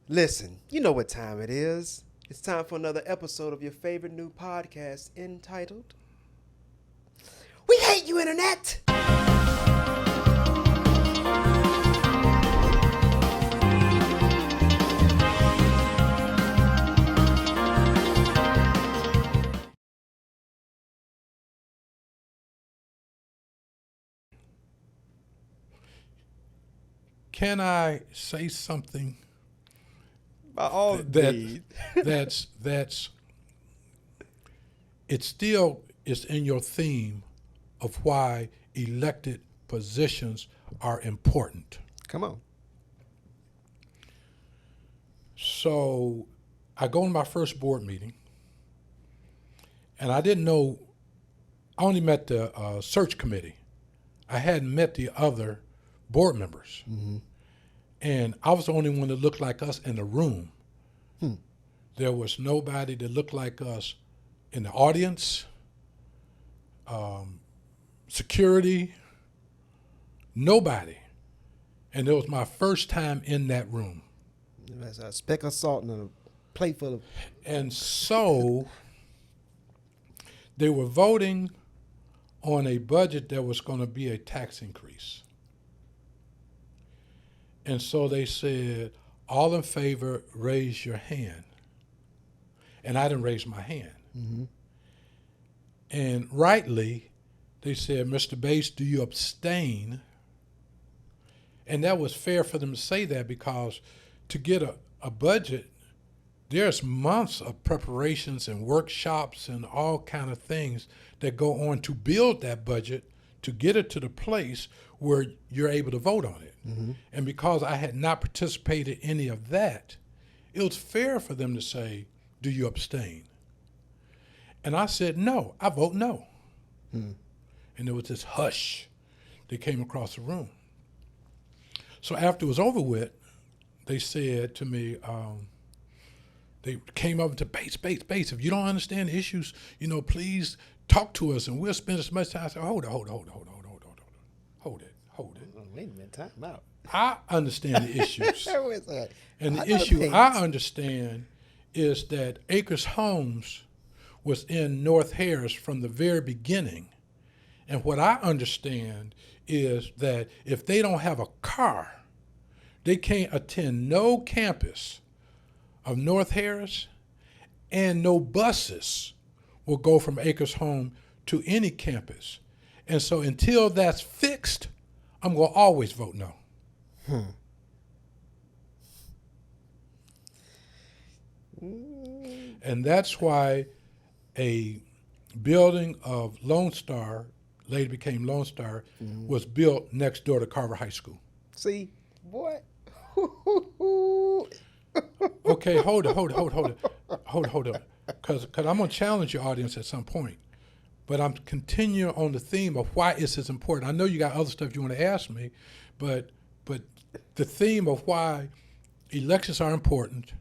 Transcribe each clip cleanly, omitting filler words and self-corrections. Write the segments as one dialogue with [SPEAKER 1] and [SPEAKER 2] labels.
[SPEAKER 1] Listen, you know what time it is. It's time for another episode of your favorite new podcast entitled We Hate You, Internet!
[SPEAKER 2] Can I say something
[SPEAKER 1] By all means.
[SPEAKER 2] that's it still is in your theme of why elected positions are important.
[SPEAKER 1] Come on.
[SPEAKER 2] So I go to my first board meeting, and I didn't know, I only met the search committee. I hadn't met the other board members.
[SPEAKER 1] Mm-hmm.
[SPEAKER 2] And I was the only one that looked like us in the room.
[SPEAKER 1] Hmm.
[SPEAKER 2] There was nobody that looked like us in the audience, security, nobody. And it was my first time in that room.
[SPEAKER 1] That's a speck of salt and a plate full of...
[SPEAKER 2] And so they were voting on a budget that was going to be a tax increase. And so they said, all in favor, raise your hand. And I didn't raise my hand.
[SPEAKER 1] Mm-hmm.
[SPEAKER 2] And rightly, they said, Mr. Bates, do you abstain? And that was fair for them to say that, because to get a budget, there's months of preparations and workshops and all kind of things that go on to build that budget, to get it to the place where you're able to vote on it.
[SPEAKER 1] Mm-hmm.
[SPEAKER 2] And because I had not participated in any of that, it was fair for them to say, do you abstain? And I said, no, I vote no.
[SPEAKER 1] Hmm.
[SPEAKER 2] And there was this hush that came across the room. So after it was over with, they said to me, they came up to Bates, if you don't understand the issues, please talk to us and we'll spend as much time. I said, hold it.
[SPEAKER 1] Wait a minute, time out.
[SPEAKER 2] I understand the issues.
[SPEAKER 1] Where's that?
[SPEAKER 2] And the issue I understand is that ACR Homes was in North Harris from the very beginning. And what I understand is that if they don't have a car, they can't attend no campus of North Harris, and no buses will go from ACR Home to any campus. And so until that's fixed, I'm going to always vote no. And that's why a building of Lone Star, later became Lone Star, was built next door to Carver High School.
[SPEAKER 1] See, boy.
[SPEAKER 2] Okay, hold it. Because I'm going to challenge your audience at some point. But I'm continuing on the theme of why this is important. I know you got other stuff you want to ask me, but the theme of why elections are important,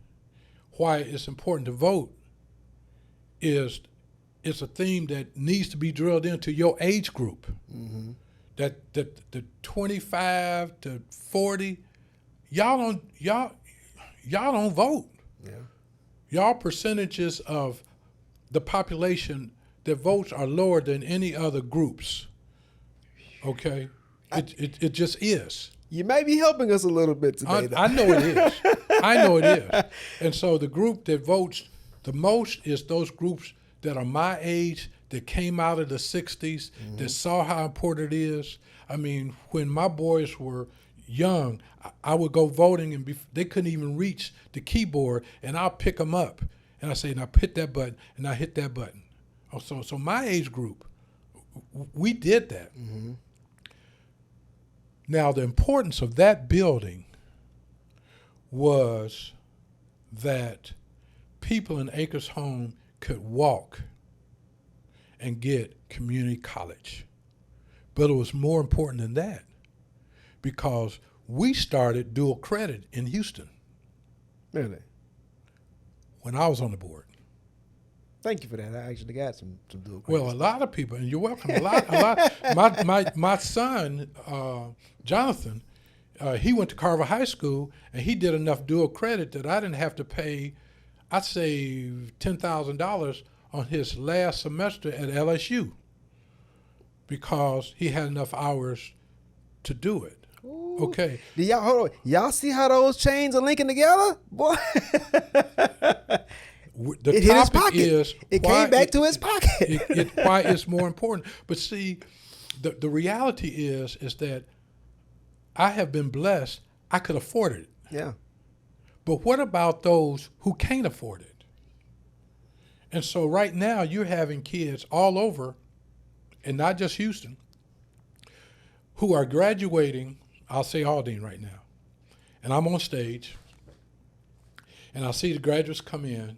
[SPEAKER 2] why it's important to vote, is it's a theme that needs to be drilled into your age group.
[SPEAKER 1] Mm-hmm.
[SPEAKER 2] That the 25 to 40, y'all don't vote.
[SPEAKER 1] Yeah.
[SPEAKER 2] Y'all percentages of the population that votes are lower than any other groups. Okay? It just is.
[SPEAKER 1] You may be helping us a little bit today, though.
[SPEAKER 2] I know it is. And so the group that votes the most is those groups that are my age, that came out of the 60s, that saw how important it is. I mean, when my boys were young, I would go voting and they couldn't even reach the keyboard, and I'll pick them up. And I say, now hit that button, and I hit that button. So my age group, we did that.
[SPEAKER 1] Mm-hmm.
[SPEAKER 2] Now, the importance of that building was that people in ACR Home could walk and get community college. But it was more important than that, because we started dual credit in Houston.
[SPEAKER 1] Really?
[SPEAKER 2] When I was on the board.
[SPEAKER 1] Thank you for that. I actually got some dual credits.
[SPEAKER 2] Well, a lot of people, and you're welcome. A lot. My son, Jonathan, He went to Carver High School, and he did enough dual credit that I didn't have to pay, I'd say, $10,000 on his last semester at LSU because he had enough hours to do it.
[SPEAKER 1] Ooh.
[SPEAKER 2] Okay.
[SPEAKER 1] Do y'all hold on? Y'all see how those chains are linking together, boy?
[SPEAKER 2] The
[SPEAKER 1] it hit his
[SPEAKER 2] topic
[SPEAKER 1] pocket.
[SPEAKER 2] is
[SPEAKER 1] It came back to his pocket.
[SPEAKER 2] why it's more important. But see, the reality is that I have been blessed. I could afford it.
[SPEAKER 1] Yeah.
[SPEAKER 2] But what about those who can't afford it? And so right now you're having kids all over, and not just Houston, who are graduating, I'll say Aldine right now. And I'm on stage, and I see the graduates come in,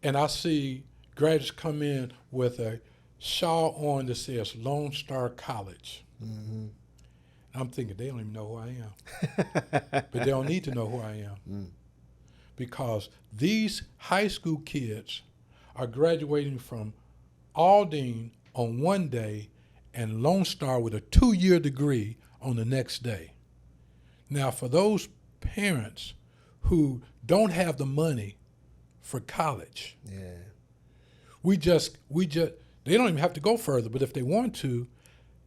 [SPEAKER 2] and I see graduates come in with a shawl on that says Lone Star College. Mm-hmm. I'm thinking they don't even know who I am. But they don't need to know who I am. Mm. Because these high school kids are graduating from Aldine on one day and Lone Star with a 2-year degree on the next day. Now, for those parents who don't have the money for college, we just they don't even have to go further, but if they want to,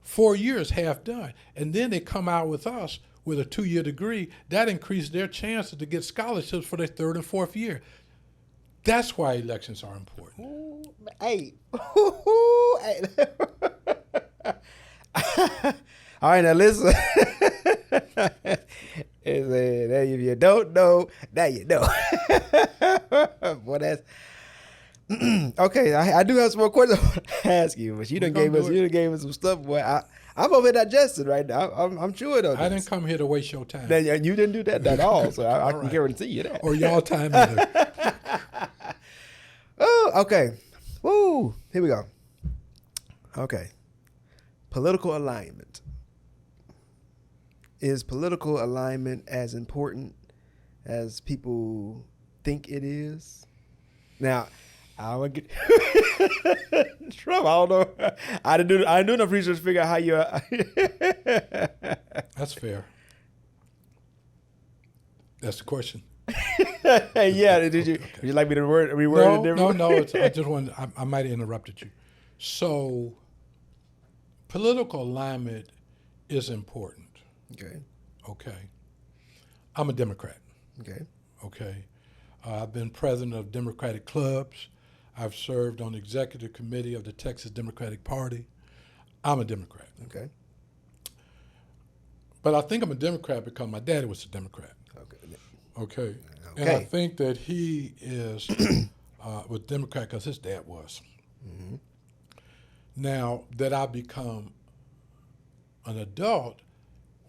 [SPEAKER 2] 4 years half done. And then they come out with us with a 2-year degree. That increases their chances to get scholarships for their 3rd and 4th year. That's why elections are important.
[SPEAKER 1] Ooh, hey. Ooh, hey. All right, now listen. If you don't know, now you know. Boy, that's okay. I do have some more questions I want to ask you, but you done gave us some stuff, boy. I'm over here digesting right now. I'm chewing on this.
[SPEAKER 2] I didn't come here to waste your time.
[SPEAKER 1] You didn't do that at all, so I can guarantee you that.
[SPEAKER 2] Or y'all time either.
[SPEAKER 1] Oh, okay. Woo. Here we go. Okay. Political alignment. Is political alignment as important as people think it is? Now, I would get Trump. I don't know. I didn't do enough research to figure out how you.
[SPEAKER 2] That's fair. That's the question.
[SPEAKER 1] Yeah. Did you? Okay. Would you like me to reword it differently?
[SPEAKER 2] No. I just wanted. I might have interrupted you. So, political alignment is important. Okay. I'm a Democrat. Okay. I've been president of Democratic clubs. I've served on the executive committee of the Texas Democratic Party. I'm a Democrat.
[SPEAKER 1] Okay.
[SPEAKER 2] But I think I'm a Democrat because my daddy was a Democrat. Okay. And I think that he is was Democrat because his dad was. Mm-hmm. Now that I become an adult,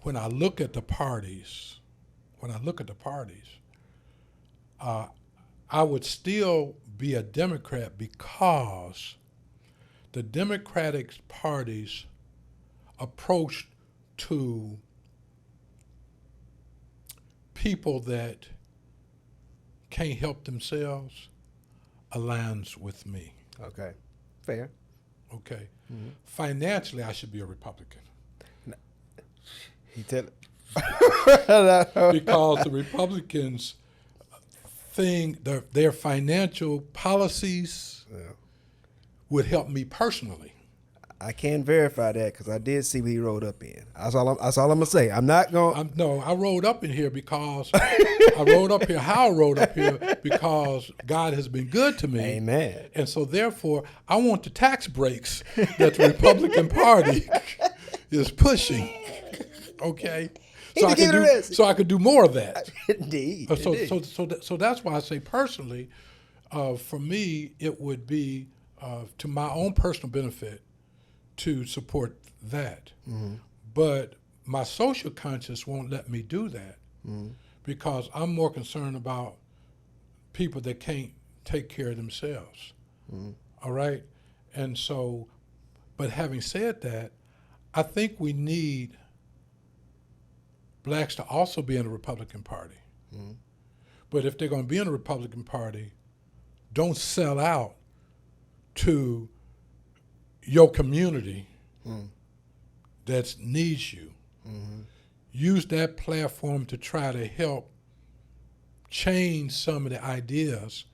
[SPEAKER 2] when I look at the parties, I would still be a Democrat because the Democratic Party's approach to people that can't help themselves aligns with me.
[SPEAKER 1] Okay. Fair.
[SPEAKER 2] Okay. Mm-hmm. Financially, I should be a Republican.
[SPEAKER 1] He tell
[SPEAKER 2] because the Republicans think their financial policies would help me personally.
[SPEAKER 1] I can verify that because I did see what he rolled up in. That's all I'm gonna say. I'm not going.
[SPEAKER 2] No, I rolled up in here because I rolled up here because God has been good to me.
[SPEAKER 1] Amen.
[SPEAKER 2] And so therefore, I want the tax breaks that the Republican Party is pushing. Okay. So I could do more of that.
[SPEAKER 1] Indeed.
[SPEAKER 2] So that's why I say personally, for me, it would be to my own personal benefit to support that. Mm-hmm. But my social conscience won't let me do that because I'm more concerned about people that can't take care of themselves. Mm-hmm. All right? And so, but having said that, I think we need blacks to also be in the Republican Party. Mm-hmm. But if they're going to be in the Republican Party, don't sell out to your community that needs you. Mm-hmm. use that platform to try to help change some of the ideas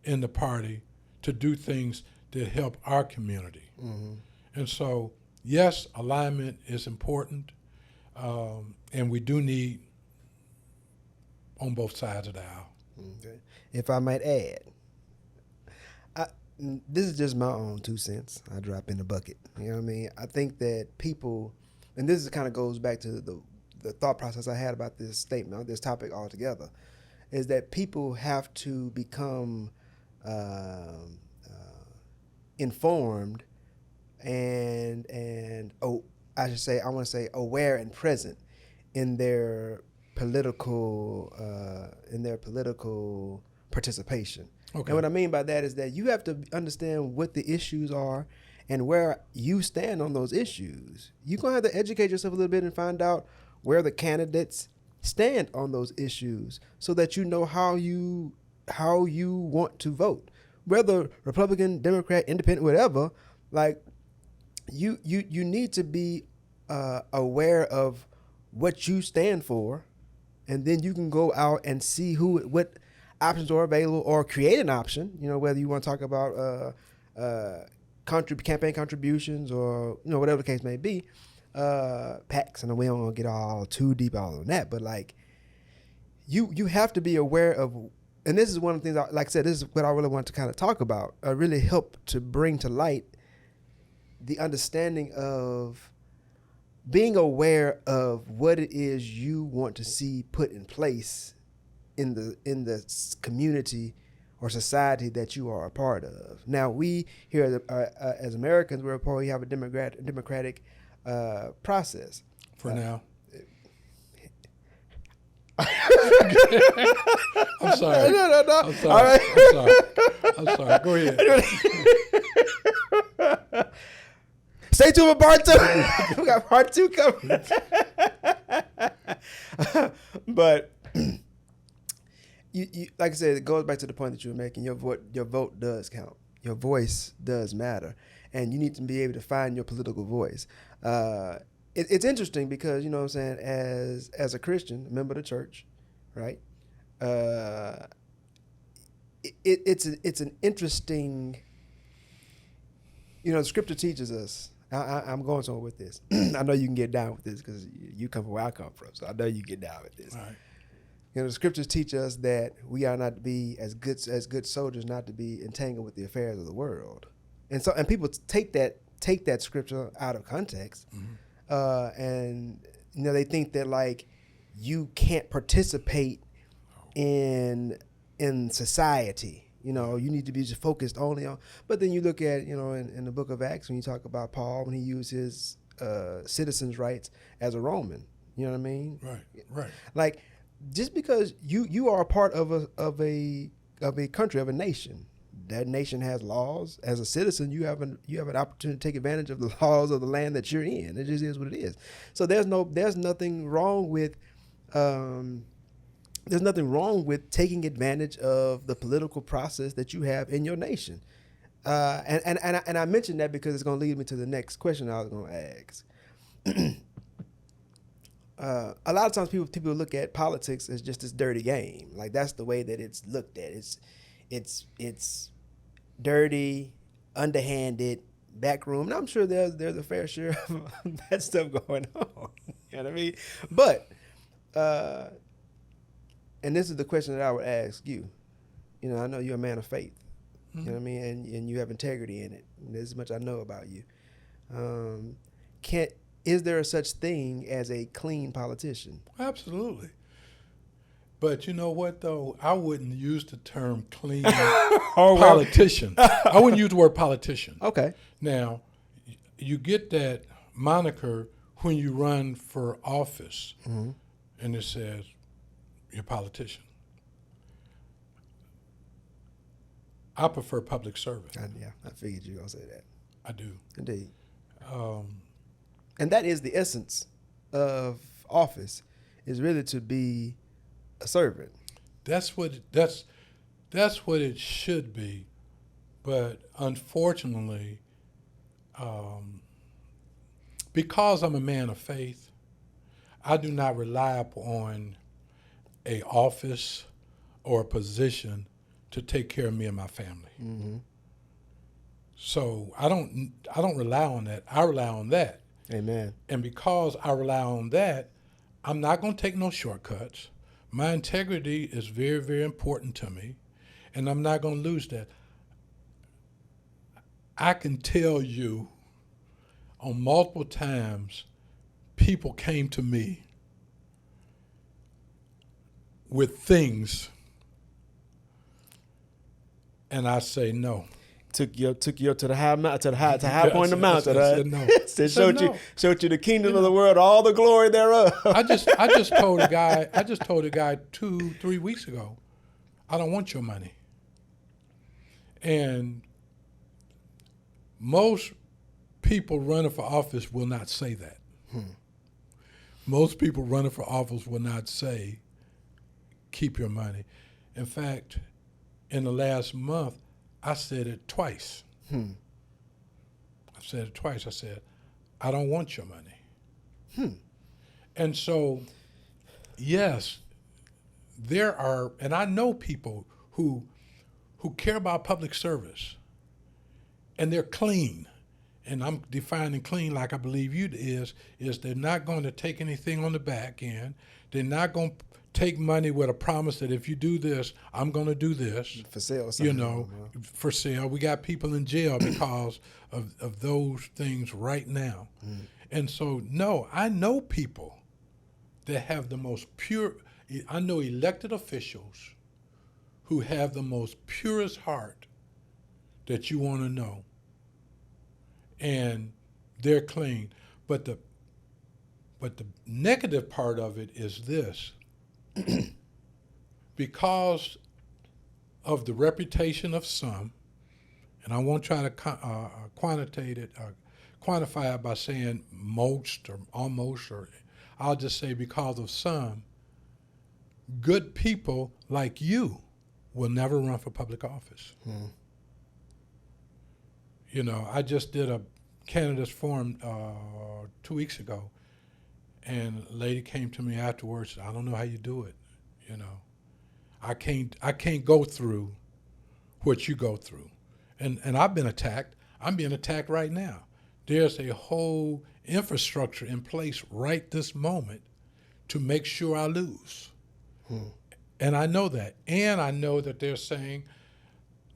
[SPEAKER 2] in the party to do things that help our community.
[SPEAKER 1] Mm-hmm.
[SPEAKER 2] And so, yes, alignment is important, and we do need on both sides of the aisle.
[SPEAKER 1] Okay. If I might add, this is just my own 2 cents. I drop in the bucket. You know what I mean? I think that people, and this kind of goes back to the thought process I had about this statement, this topic altogether, is that people have to become informed and I want to say aware and present in their political participation.
[SPEAKER 2] Okay.
[SPEAKER 1] And what I mean by that is that you have to understand what the issues are and where you stand on those issues. You're going to have to educate yourself a little bit and find out where the candidates stand on those issues so that you know how you want to vote. Whether Republican, Democrat, Independent, whatever, like you need to be aware of what you stand for, and then you can go out and see what options are available or create an option, whether you want to talk about campaign contributions or, whatever the case may be, PACs, and we don't want to get all too deep all on that, but like you have to be aware of, and this is one of the things, like I said, this is what I really want to kind of talk about, really help to bring to light the understanding of being aware of what it is you want to see put in place in the community or society that you are a part of. Now, we here as Americans, we have a democratic process.
[SPEAKER 2] For now. I'm sorry.
[SPEAKER 1] No.
[SPEAKER 2] I'm sorry.
[SPEAKER 1] All right.
[SPEAKER 2] I'm sorry. Go ahead.
[SPEAKER 1] Stay tuned for part 2. We got part 2 coming. But you, like I said, it goes back to the point that you were making. Your vote does count. Your voice does matter, and you need to be able to find your political voice. It's interesting because, you know what I'm saying, as a Christian, a member of the church, right? It's an interesting, the scripture teaches us. I'm going somewhere with this. I know you can get down with this because you come from where I come from, so I know you get down with this.
[SPEAKER 2] All right.
[SPEAKER 1] The scriptures teach us that we are not to be as good soldiers, not to be entangled with the affairs of the world, and people take that scripture out of context. Mm-hmm. And they think that like you can't participate in society. You need to be just focused only on. But then you look at in the book of Acts when you talk about Paul when he used his citizens' rights as a Roman. You know what I mean?
[SPEAKER 2] Right.
[SPEAKER 1] Like just because you are a part of a country, of a nation. That nation has laws. As a citizen, you have an opportunity to take advantage of the laws of the land that you're in. It just is what it is. So there's nothing wrong with taking advantage of the political process that you have in your nation. And I mentioned that because it's going to lead me to the next question I was going to ask. A lot of times people look at politics as just this dirty game. Like that's the way that it's looked at. It's dirty, underhanded, backroom. And I'm sure there's a fair share of that stuff going on. You know what I mean? But and this is the question that I would ask you. I know you're a man of faith. Mm-hmm. You know what I mean? And you have integrity in it. And this is much I know about you. Is there a such thing as a clean politician?
[SPEAKER 2] Absolutely. But you know what, though? I wouldn't use the term clean politician. I wouldn't use the word politician.
[SPEAKER 1] Okay.
[SPEAKER 2] Now, you get that moniker when you run for office, mm-hmm. and it says, you're a politician. I prefer public service.
[SPEAKER 1] I figured you were going to say that.
[SPEAKER 2] I do.
[SPEAKER 1] Indeed. And that is the essence of office, is really to be a servant.
[SPEAKER 2] That's what it should be, but unfortunately, because I'm a man of faith, I do not rely upon a office or a position to take care of me and my family.
[SPEAKER 1] Mm-hmm.
[SPEAKER 2] So I don't rely on that. I rely on that.
[SPEAKER 1] Amen.
[SPEAKER 2] And because I rely on that, I'm not going to take no shortcuts. My integrity is very, very important to me, and I'm not going to lose that. I can tell you on multiple times people came to me with things, and I say no.
[SPEAKER 1] Took you to the high point of the mountain.
[SPEAKER 2] I said no.
[SPEAKER 1] Said,
[SPEAKER 2] no.
[SPEAKER 1] showed you the kingdom of the world, all the glory thereof.
[SPEAKER 2] I just told a guy 2-3 weeks ago, I don't want your money. And most people running for office will not say that. Most people running for office will not say, keep your money. In fact, in the last month, I said it twice. I said it twice. I said, I don't want your money. And so, yes, there are, and I know people who care about public service, and they're clean. And I'm defining clean like I believe you is they're not going to take anything on the back end. They're not going to take money with a promise that if you do this, I'm going to do this.
[SPEAKER 1] For sale,
[SPEAKER 2] For sale. We got people in jail because of those things right now. And so, no, I know people that have the most pure, I know elected officials who have the most purest heart that you want to know. And they're clean. But the negative part of it is this. Because of the reputation of some, and I won't try to quantify it by saying most or almost, or I'll just say because of some, good people like you will never run for public office. You know, I just did a candidates forum 2 weeks ago, and a lady came to me afterwards. I don't know how you do it. You know, I can't go through what you go through, and I've been attacked. I'm being attacked right now. There's a whole infrastructure in place right this moment to make sure I lose, and I know that, and I know that they're saying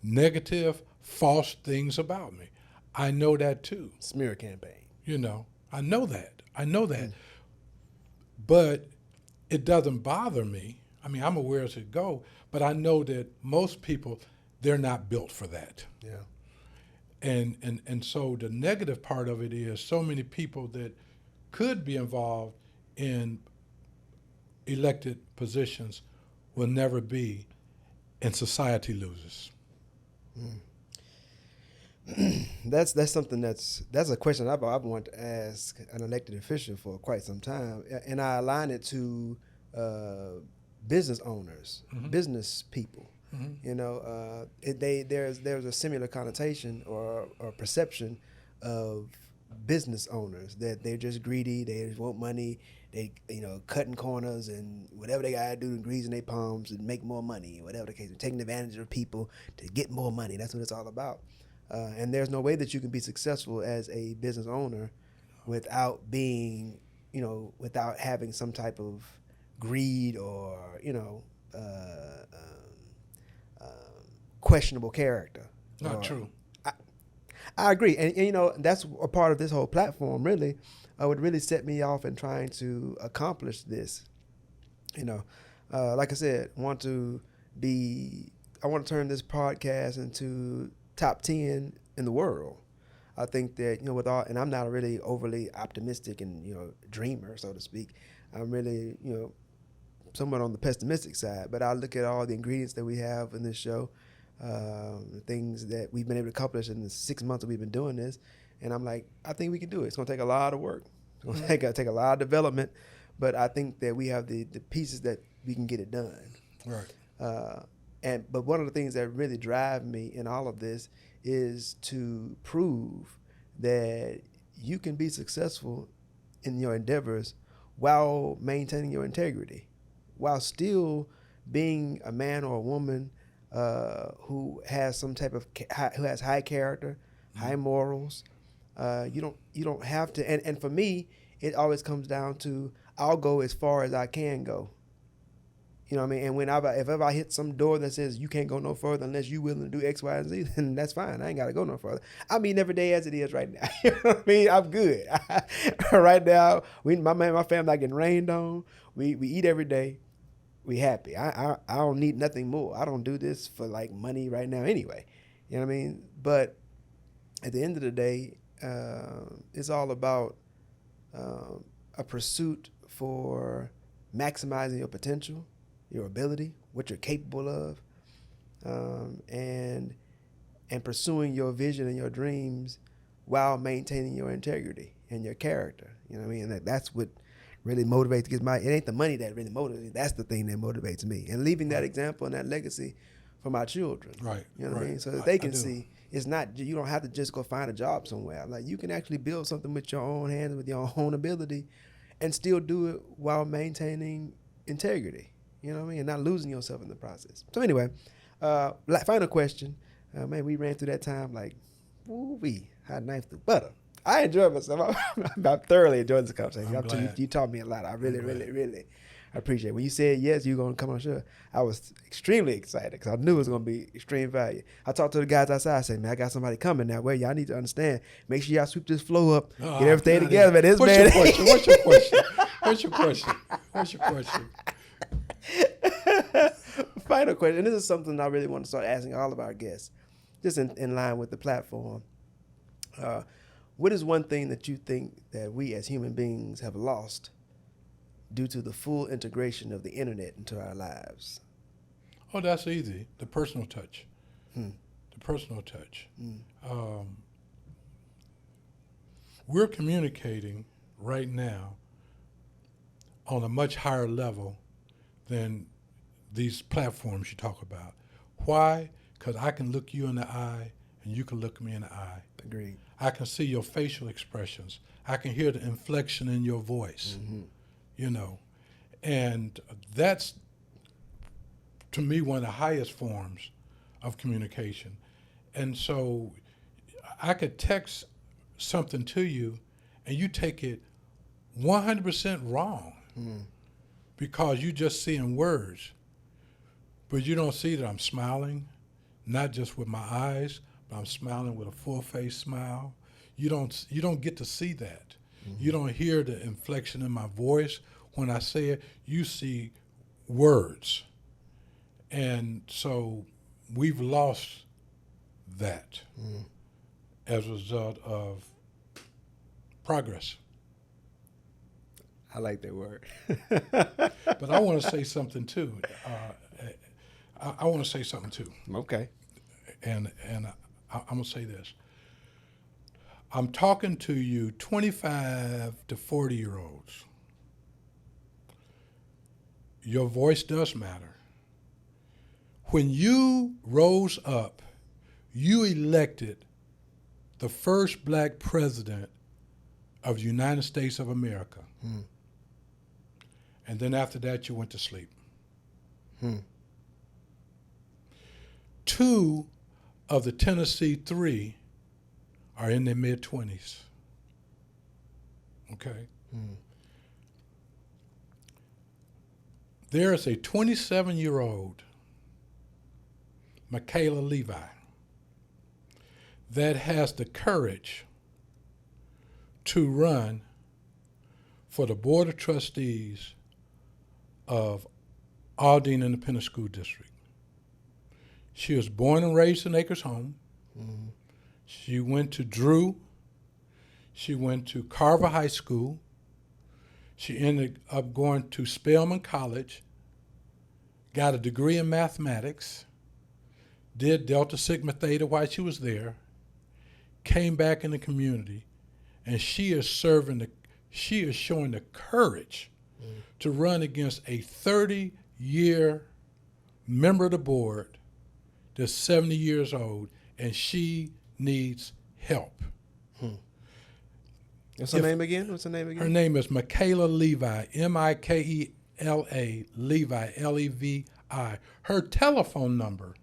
[SPEAKER 2] negative, false things about me. I know that too.
[SPEAKER 1] Smear campaign.
[SPEAKER 2] You know, I know that. But it doesn't bother me. I mean, I'm aware as it go, but I know that most people, they're not built for that.
[SPEAKER 1] Yeah.
[SPEAKER 2] And so the negative part of it is so many people that could be involved in elected positions will never be, and society loses.
[SPEAKER 1] That's something that's a question I've wanted to ask an elected official for quite some time, and I align it to business owners, business people. You know, there's a similar connotation or perception of business owners that they're just greedy, they just want money, they cutting corners and whatever they gotta do to greasing their palms and make more money, whatever the case, taking advantage of people to get more money. That's what it's all about. And there's no way that you can be successful as a business owner without being, without having some type of greed or, questionable character.
[SPEAKER 2] Not true.
[SPEAKER 1] I agree. And that's a part of this whole platform, really, would really set me off in trying to accomplish this. Like I said, I want to turn this podcast into top 10 in the world. I think that, and I'm not a really overly optimistic and, dreamer, so to speak. I'm really, somewhat on the pessimistic side, but I look at all the ingredients that we have in this show, the things that we've been able to accomplish in the 6 months that we've been doing this, and I'm like, I think we can do it. It's going to take a lot of work. It's going to take a lot of development, but I think that we have the pieces that we can get it done.
[SPEAKER 2] Right.
[SPEAKER 1] But one of the things that really drive me in all of this is to prove that you can be successful in your endeavors while maintaining your integrity, while still being a man or a woman who has some type of who has high character, high morals. You don't have to. And for me, it always comes down to I'll go as far as I can go. You know what I mean? And if ever I hit some door that says you can't go no further unless you're willing to do X, Y, and Z, then that's fine. I ain't got to go no further. I mean, every day as it is right now. You know what I mean? I'm good. Right now, my family not getting rained on. We eat every day. We happy. I don't need nothing more. I don't do this for like money right now anyway. You know what I mean? But at the end of the day, it's all about a pursuit for maximizing your potential, your ability, what you're capable of, and pursuing your vision and your dreams while maintaining your integrity and your character. You know what I mean? And that's what really motivates. It ain't the money that really motivates. That's the thing that motivates me. And leaving that example and that legacy for my children.
[SPEAKER 2] Right.
[SPEAKER 1] You know what I mean? So that
[SPEAKER 2] I
[SPEAKER 1] they can see it's not, you don't have to just go find a job somewhere. Like you can actually build something with your own hands, with your own ability, and still do it while maintaining integrity. You know what I mean? And not losing yourself in the process. So anyway, final question. Man, we ran through that time like, woo-wee, hot knife through butter. I enjoyed myself. I thoroughly enjoyed this conversation. You taught me a lot. I really appreciate it. When you said yes, you were going to come on the show, I was extremely excited because I knew it was going to be extreme value. I talked to the guys outside. I said, man, I got somebody coming that way. Y'all need to understand. Make sure y'all sweep this flow up. Get everything together. Man,
[SPEAKER 2] What's your question? What's your question?
[SPEAKER 1] Final question. And this is something I really want to start asking all of our guests, just in line with the platform. What is one thing that you think that we as human beings have lost due to the full integration of the internet into our lives?
[SPEAKER 2] Oh, that's easy. The personal touch. The personal touch. We're communicating right now on a much higher level than these platforms you talk about. Why? Because I can look you in the eye and you can look me in the eye.
[SPEAKER 1] Agreed.
[SPEAKER 2] I can see your facial expressions. I can hear the inflection in your voice, you know. And that's, to me, one of the highest forms of communication. And so I could text something to you and you take it 100% wrong because you're just seeing words. But you don't see that I'm smiling, not just with my eyes, but I'm smiling with a full face smile. You don't get to see that. You don't hear the inflection in my voice when I say it. You see words. And so we've lost that as a result of progress.
[SPEAKER 1] I like that word.
[SPEAKER 2] But I want to say something too. I want to say something too.
[SPEAKER 1] Okay.
[SPEAKER 2] And I'm going to say this. I'm talking to you 25 to 40-year-olds. Your voice does matter. When you rose up, you elected the first black president of the United States of America. And then after that, you went to sleep. 2 of the Tennessee 3 are in their mid-20s. Okay? There is a 27-year-old, Mikela Levi, that has the courage to run for the Board of Trustees of Aldine Independent School District. She was born and raised in ACR Homes. She went to Drew. She went to Carver High School. She ended up going to Spelman College, got a degree in mathematics, did Delta Sigma Theta while she was there, came back in the community, and she is showing the courage to run against a 30-year member of the board that's 70 years old, and she needs help.
[SPEAKER 1] What's her name again?
[SPEAKER 2] Her name is Mikela Levi, Mikela Levi, Levi. Her telephone number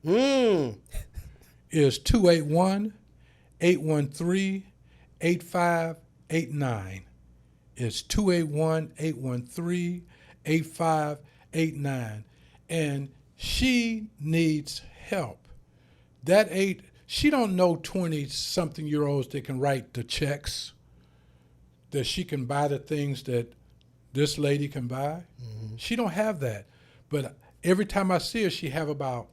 [SPEAKER 2] is 281-813-8589. It's 281-813-8589. And she needs help. She don't know 20-something-year-olds that can write the checks, that she can buy the things that this lady can buy. Mm-hmm. She don't have that. But every time I see her, she have about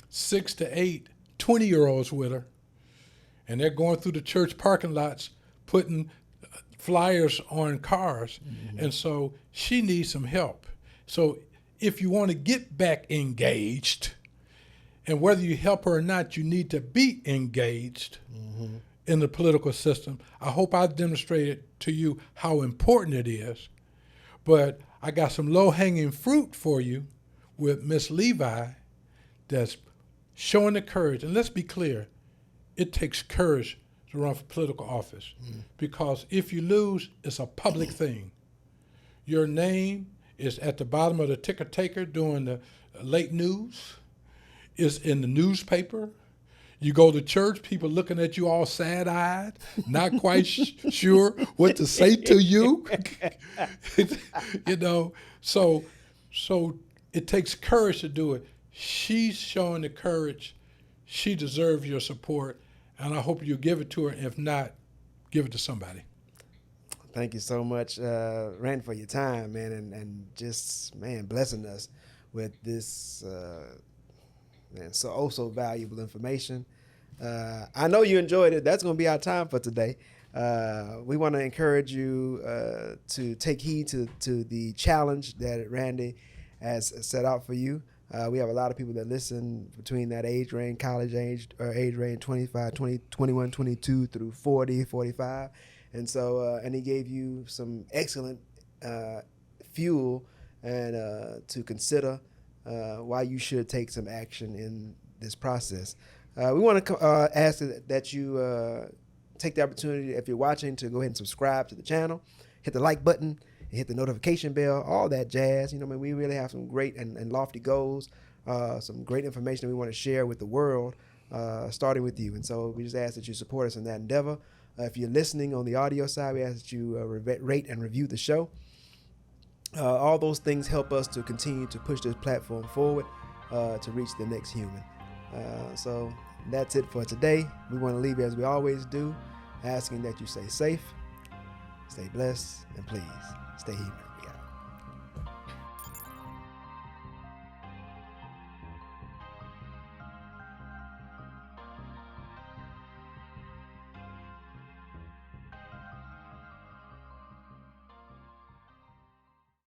[SPEAKER 2] 6 to 8 20-year-olds with her, and they're going through the church parking lots putting flyers on cars. Mm-hmm. And so she needs some help. So if you want to get back engaged, and whether you help her or not, you need to be engaged in the political system. I hope I demonstrated to you how important it is. But I got some low-hanging fruit for you with Miss Levi that's showing the courage. And let's be clear, it takes courage to run for political office, because if you lose, it's a public thing. Your name is at the bottom of the ticker taker during the late news. It's in the newspaper. You go to church, people looking at you all sad-eyed, not quite sure what to say to you. So it takes courage to do it. She's showing the courage. She deserves your support, and I hope you give it to her. If not, give it to somebody.
[SPEAKER 1] Thank you so much, Rand, for your time, man, and just, man, blessing us with this so valuable information. I know you enjoyed it. That's going to be our time for today. We want to encourage you to take heed to the challenge that Randy has set out for you. We have a lot of people that listen between that age range, college age, or age range 25, 20, 21, 22 through 40, 45. And so, and he gave you some excellent fuel and to consider why you should take some action in this process. We want to ask that you take the opportunity, if you're watching, to go ahead and subscribe to the channel, hit the like button, and hit the notification bell, all that jazz. We really have some great and lofty goals, some great information that we want to share with the world, starting with you. And so we just ask that you support us in that endeavor. If you're listening on the audio side, we ask that you rate and review the show. All those things help us to continue to push this platform forward to reach the next human. So that's it for today. We want to leave you as we always do, asking that you stay safe, stay blessed, and please stay human.